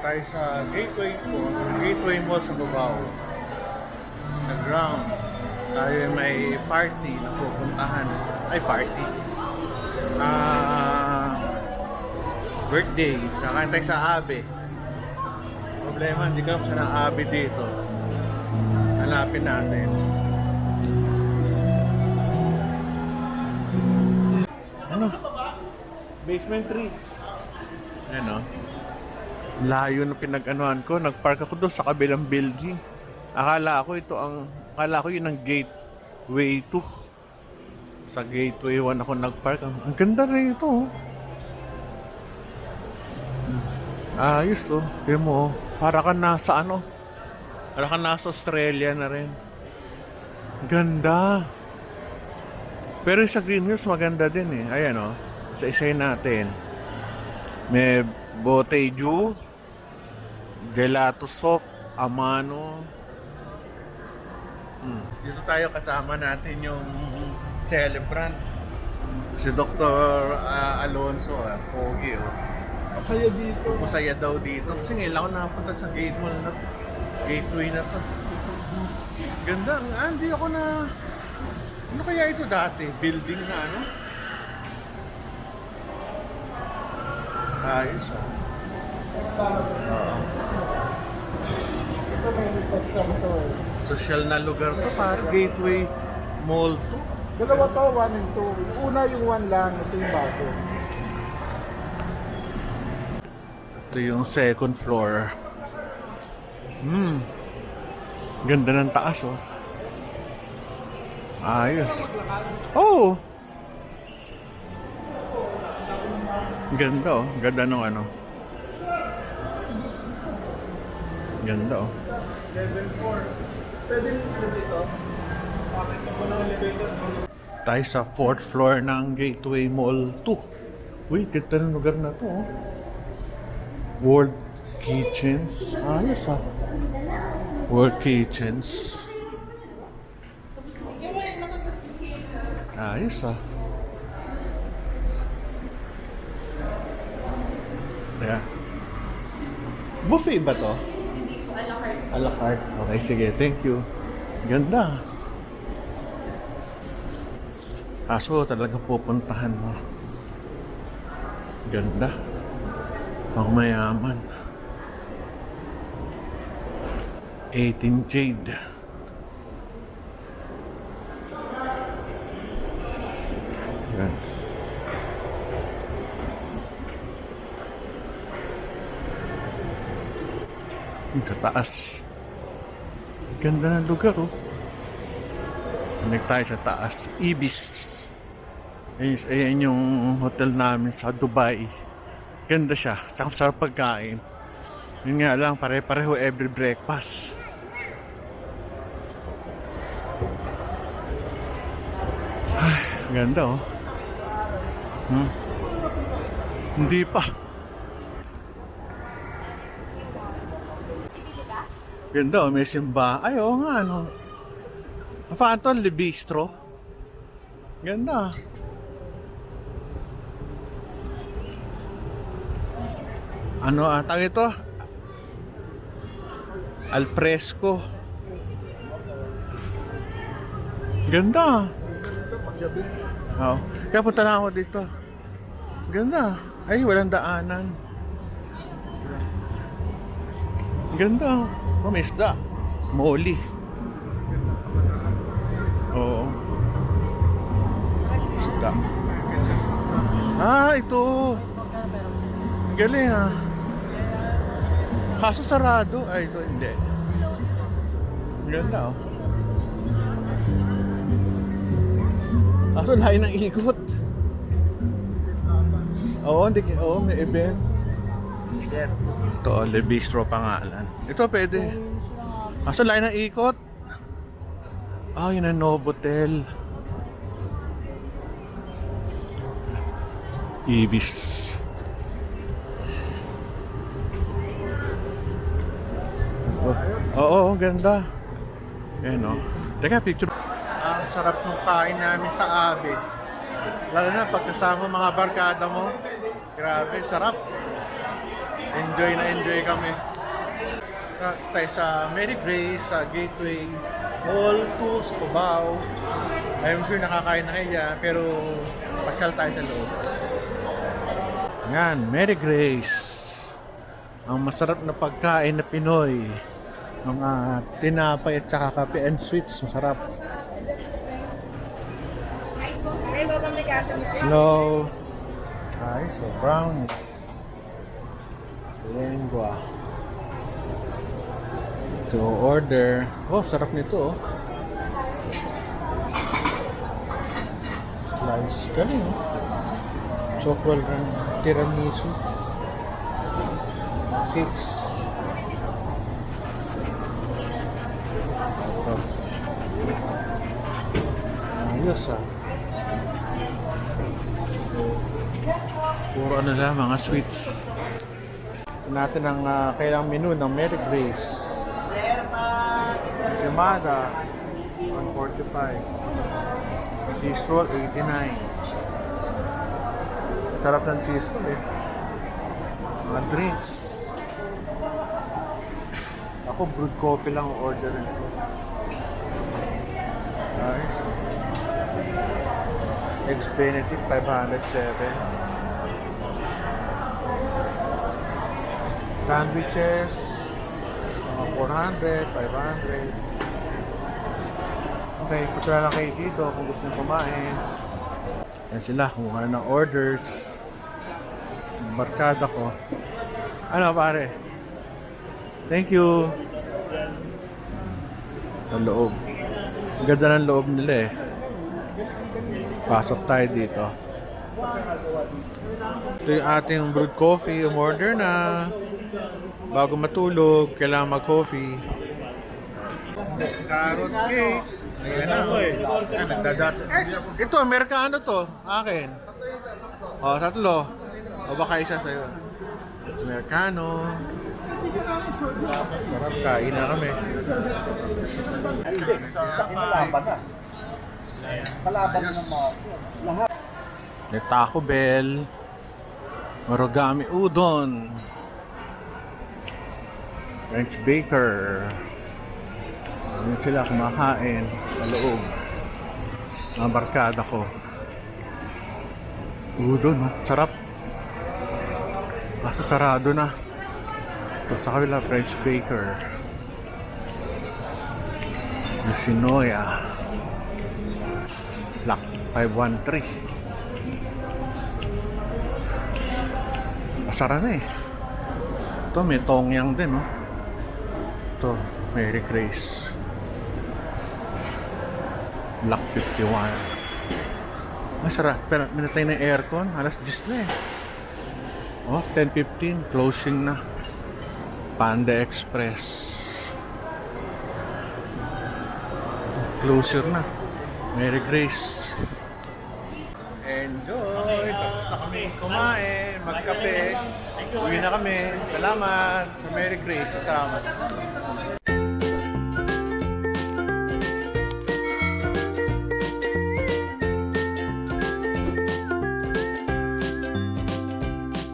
tayo sa Gateway po. Gateway Mall sa Cubao. Sa ground. Tayo may party na pupuntahan. Ay, party. Birthday. Kakain tayo sa Abe. Problema, hindi ka sa ng Abe dito. Hanapin natin. Ano? Basement 3. Ano? Layo na pinag-anuhan ko. Nagpark ako doon sa kabilang building. Akala ko yun ang Gateway 2. Sa Gateway 1 ako nagpark. Ang ganda rin ito. Oh. Ayos oh. Kaya mo oh. Para ka nasa ano? Para ka nasa Australia na rin. Ganda. Pero sa Green Hills maganda din eh. Ayan oh. Isa-isay natin. May Boteju, Gelato Soft, Amano. Dito tayo kasama natin yung celebrant. Si Dr. Alonso. Pogi oh. Masaya dito. Masaya daw dito. Kasi ngayon ako nakapunta sa gate mall na to. Gateway na to. Ganda. Hindi ako na... Ano kaya ito dati? Building na ano? Ayos ah. Oo. Ito may reception to. Social na lugar to. Parang Gateway Mall to. Dalawa to, 1 and 2. Una yung 1 lang, ito yung bago. Ito yung second floor. Ganda ng taas oh. Ayos. Oh! Ganda oh. Ganda ng ano. Ganda oh. Level 4. Pwede mo dito. Pakita mo ng elevator. Tayo sa 4th floor ng Gateway Mall 2. Uy, ganda ng lugar na to oh. World Kitchens. Ayos ah. World Kitchens. Ayos ah. Yeah. Buffet ba to? Hindi po, a la carte. A la carte. Okay, sige. Thank you. Ganda. Kaso talaga pupuntahan mo. Ganda. Ang mayaman. 18 Jade. Yan. Yung sa taas. Ganda ng lugar oh. Connect tayo sa taas. Ibis. Ayan yung hotel namin sa Dubai. Ganda siya. Tsaka sarap pagkain. Yun nga lang, pare-pareho every breakfast. Ay, ganda oh. Hindi pa. Ganda oh, may simba. Ay, oo nga ano. Paano Le Bistro? Ganda. Ano atang ito? Al fresco. Ganda. Oh. Kaya punta na ako dito. Ganda. Ay, walang daanan. Ganda. Oh, may isda. Moli. Oo. Isda. Ah, ito. Galing ah. Kaso sarado. Ay, ito hindi. Ganda oh. Kaso layo ng ikot. Oo, may event. Ito, Le Bistro pangalan. Ito pwede. Kaso layo ng ikot. Yun ang Novotel. Ibis. Oo, ganda. Ayan o. Teka, picture. Ang sarap ng kain namin sa Abe. Lalo na pagkasama mga barkada mo. Grabe, sarap. Enjoy na enjoy kami. Tayo sa Mary Grace, sa Gateway, Hall 2, sa Cubao. I'm sure nakakain na kayo dyan, pero pasyal tayo sa loob. Yan, Mary Grace. Ang masarap na pagkain na Pinoy. Mga tinapay at saka kape and sweets, masarap. Hello. Ay, so brownies. Lengua. To order. Oh, sarap nito oh. Slice. Galing oh. Chocolate and tiramisu. Cakes. Ito. Ayos ah. Puro ano lang, mga sweets. Ito natin ang kailang menu ng Mary Grace. Yamada, 145. Cheese roll, 89. Sarap ng cheese roll eh. Mga drinks. Ako brewed coffee lang order nito. Nice. Eggs Benedict, 507. Sandwiches, mga 400, 500. Okay, punta lang kayo dito kung gusto nyo kumain. Yan sila, kumuha ng orders. Barkada ko. Ano pare? Thank you. Ang loob. Ang ganda ng loob nila eh. Pasok tayo dito. Ito yung ating brewed coffee. Umorder na. Bago matulog, kailangan mag-coffee. Carrot cake. Ayan na. Ayan, nagdadato. Ito, Amerikano to. Akin. O, tatlo. O baka isa sa'yo. Amerikano. Sarap, kain na kami. Kalaban ng mga lahat. May Taco Bell. Origami Udon. French Baker. Ano sila kumakain sa loob. Mga barkada ko. Udon, no? Sarap. Basta sarado na. Ito sa kabila, French Baker. Yoshinoya. Black 513. Masara na eh. Ito may tongyang din, no? Ito, Mary Grace. Black 51. Masarap. Pero minatay na yung aircon. Alas 10 na eh. Oh, 10:15. Closing na. Panda Express. Closure na. Mary Grace. Enjoy! Tapos na kami kumain, magkape. Uwi na kami. Salamat sa Mary Grace. Salamat.